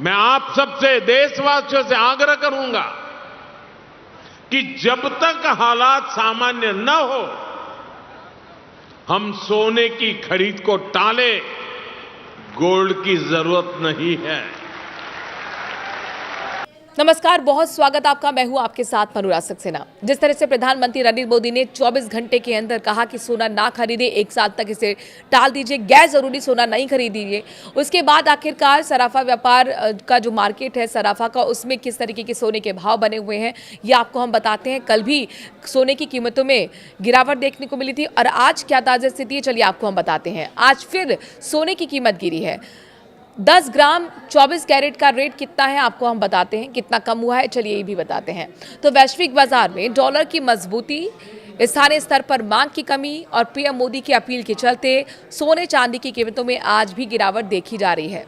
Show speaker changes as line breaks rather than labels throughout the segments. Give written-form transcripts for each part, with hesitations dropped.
मैं आप सबसे, देशवासियों से आग्रह करूंगा कि जब तक हालात सामान्य न हो, हम सोने की खरीद को टालें। गोल्ड की जरूरत नहीं है।
नमस्कार, बहुत स्वागत आपका। मैं हूं आपके साथ अनुराग सक्सेना। जिस तरह से प्रधानमंत्री नरेंद्र मोदी ने 24 घंटे के अंदर कहा कि सोना ना खरीदे, एक साल तक इसे टाल दीजिए, गैर जरूरी सोना नहीं खरीदिए, उसके बाद आखिरकार सराफा व्यापार का जो मार्केट है सराफा का, उसमें किस तरीके के सोने के भाव बने हुए हैं ये आपको हम बताते हैं। कल भी सोने की कीमतों में गिरावट देखने को मिली थी और आज क्या ताजा स्थिति है चलिए आपको हम बताते हैं। आज फिर सोने की कीमत गिरी है। 10 ग्राम 24 कैरेट का रेट कितना है आपको हम बताते हैं, कितना कम हुआ है चलिए ये भी बताते हैं। तो वैश्विक बाजार में डॉलर की मजबूती, स्थानीय स्तर पर मांग की कमी और पीएम मोदी की अपील के चलते सोने चांदी की कीमतों में आज भी गिरावट देखी जा रही है।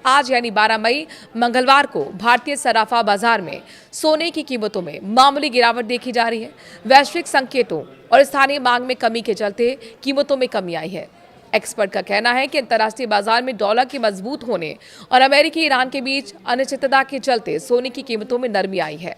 आज यानी 12 मई मंगलवार को भारतीय सराफा बाजार में सोने की कीमतों में मामूली गिरावट देखी जा रही है। वैश्विक संकेतों और स्थानीय मांग में कमी के चलते कीमतों में कमी आई है। एक्सपर्ट का कहना है कि अंतर्राष्ट्रीय बाजार में डॉलर के मजबूत होने और अमेरिकी ईरान के बीच अनिश्चितता के चलते सोने की कीमतों में नरमी आई है।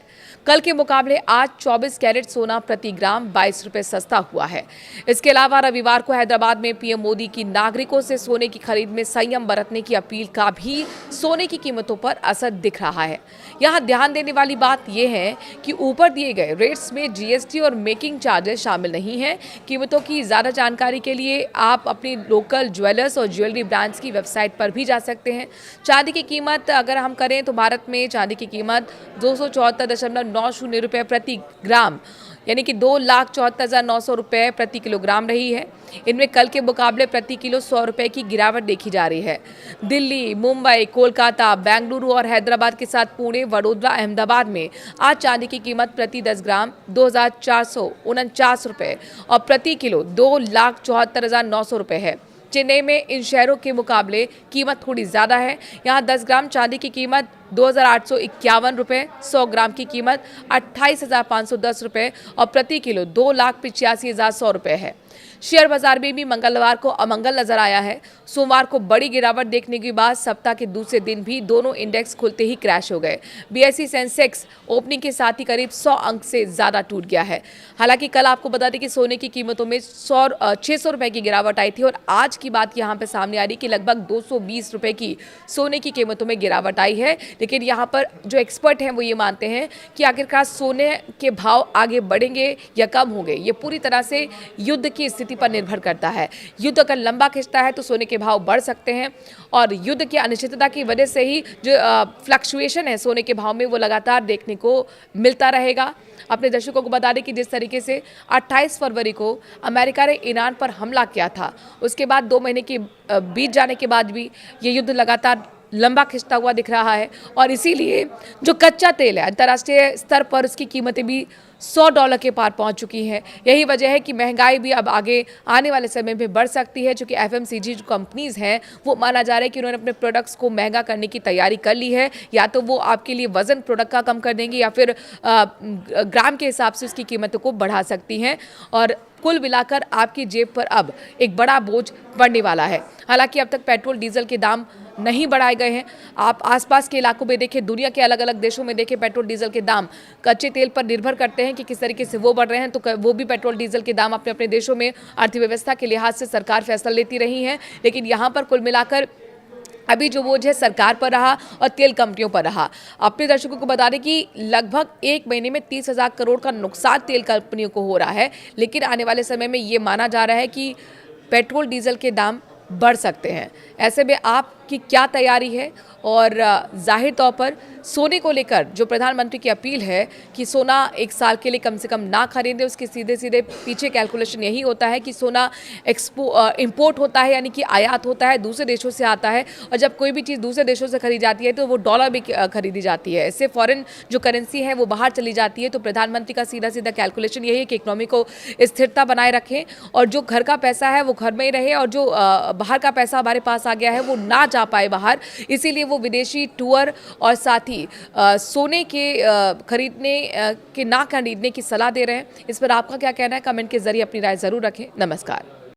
कल के मुकाबले आज 24 कैरेट सोना प्रति ग्राम 22 रुपए सस्ता हुआ है। इसके अलावा रविवार को हैदराबाद में पीएम मोदी की नागरिकों से सोने की खरीद में संयम बरतने की अपील का भी सोने की कीमतों पर असर दिख रहा है। यहाँ ध्यान देने वाली बात यह है कि ऊपर दिए गए रेट्स में जीएसटी और मेकिंग चार्जेस शामिल नहीं है। कीमतों की ज्यादा जानकारी के लिए आप अपनी लोकल ज्वेलर्स और ज्वेलरी ब्रांड्स की वेबसाइट पर भी जा सकते हैं। चांदी की कीमत अगर हम करें तो भारत में चांदी की कीमत 274.90 रुपये प्रति ग्राम यानी कि 2,74,900 रुपये प्रति किलोग्राम रही है। इनमें कल के मुकाबले प्रति किलो 100 रुपये की गिरावट देखी जा रही है। दिल्ली, मुंबई, कोलकाता, बेंगलुरु और हैदराबाद के साथ पुणे, वडोदरा, अहमदाबाद में आज चांदी की कीमत प्रति 10 ग्राम 2,449 रुपये और प्रति किलो 2,74,900 रुपये है। चेन्नई में इन शहरों के मुकाबले कीमत थोड़ी ज़्यादा है। यहाँ 10 ग्राम चांदी की कीमत 2,851 रुपये, 100 ग्राम की कीमत 28,510 रुपये और प्रति किलो 2,85,100 रुपये है। शेयर बाजार में भी मंगलवार को अमंगल नजर आया है। सोमवार को बड़ी गिरावट देखने के बाद सप्ताह के दूसरे दिन भी दोनों इंडेक्स खुलते ही क्रैश हो गए। बीएसई सेंसेक्स ओपनिंग के साथ ही करीब 100 अंक से ज्यादा टूट गया है। हालांकि कल आपको बता दें कि सोने की कीमतों में 600 रुपए की गिरावट आई थी और आज की बात यहाँ पे सामने आ रही कि लगभग 220 रुपए की सोने की कीमतों में गिरावट आई है। लेकिन यहाँ पर जो एक्सपर्ट हैं वो ये मानते हैं कि आखिरकार सोने के भाव आगे बढ़ेंगे या कम होंगे, ये पूरी तरह से युद्ध की स्थिति पर निर्भर करता है। युद्ध अगर लंबा खिंचता है तो सोने के भाव बढ़ सकते हैं और युद्ध की अनिश्चितता की वजह से ही जो फ्लक्चुएशन है सोने के भाव में वो लगातार देखने को मिलता रहेगा। अपने दर्शकों को बता दें कि जिस तरीके से 28 फरवरी को अमेरिका ने ईरान पर हमला किया था, उसके बाद 2 महीने की बीत जाने के बाद भी ये युद्ध लगातार लंबा खिंचता हुआ दिख रहा है और इसीलिए जो कच्चा तेल है अंतर्राष्ट्रीय स्तर पर उसकी कीमतें भी $100 के पार पहुंच चुकी हैं। यही वजह है कि महंगाई भी अब आगे आने वाले समय में बढ़ सकती है, क्योंकि एफएमसीजी जो कंपनीज हैं वो माना जा रहा है कि उन्होंने अपने प्रोडक्ट्स को महंगा करने की तैयारी कर ली है। या तो वो आपके लिए वजन प्रोडक्ट का कम कर देंगे या फिर ग्राम के हिसाब से उसकी कीमतों को बढ़ा सकती हैं और कुल मिलाकर आपकी जेब पर अब एक बड़ा बोझ पड़ने वाला है। हालांकि अब तक पेट्रोल डीजल के दाम नहीं बढ़ाए गए हैं। आप आसपास के इलाकों में देखें, दुनिया के अलग अलग देशों में देखें, पेट्रोल डीजल के दाम कच्चे तेल पर निर्भर करते हैं कि किस तरीके से वो बढ़ रहे हैं। तो वो भी पेट्रोल डीजल के दाम अपने अपने देशों में अर्थव्यवस्था के लिहाज से सरकार फैसला लेती रही है। लेकिन यहाँ पर कुल मिलाकर अभी जो बोझ है सरकार पर रहा और तेल कंपनियों पर रहा। अपने दर्शकों को बता दें कि लगभग 1 महीने में 30,000 करोड़ का नुकसान तेल कंपनियों को हो रहा है। लेकिन आने वाले समय में ये माना जा रहा है कि पेट्रोल डीजल के दाम बढ़ सकते हैं। ऐसे में आपकी क्या तैयारी है और जाहिर तौर पर सोने को लेकर जो प्रधानमंत्री की अपील है कि सोना 1 साल के लिए कम से कम ना खरीदें, उसके सीधे सीधे पीछे कैलकुलेशन यही होता है कि सोना इंपोर्ट होता है, यानी कि आयात होता है, दूसरे देशों से आता है और जब कोई भी चीज़ दूसरे देशों से खरीदी जाती है तो वो डॉलर में खरीदी जाती है। इससे फॉरेन जो करेंसी है वो बाहर चली जाती है। तो प्रधानमंत्री का सीधा सीधा कैलकुलेशन यही है कि इकोनॉमी को स्थिरता बनाए रखें और जो घर का पैसा है वो घर में ही रहे और जो बाहर का पैसा हमारे पास आ गया है वो ना जा पाए बाहर। इसीलिए वो विदेशी टूर और साथ ही सोने के खरीदने के ना खरीदने की सलाह दे रहे हैं। इस पर आपका क्या कहना है? कमेंट के जरिए अपनी राय जरूर रखें। नमस्कार।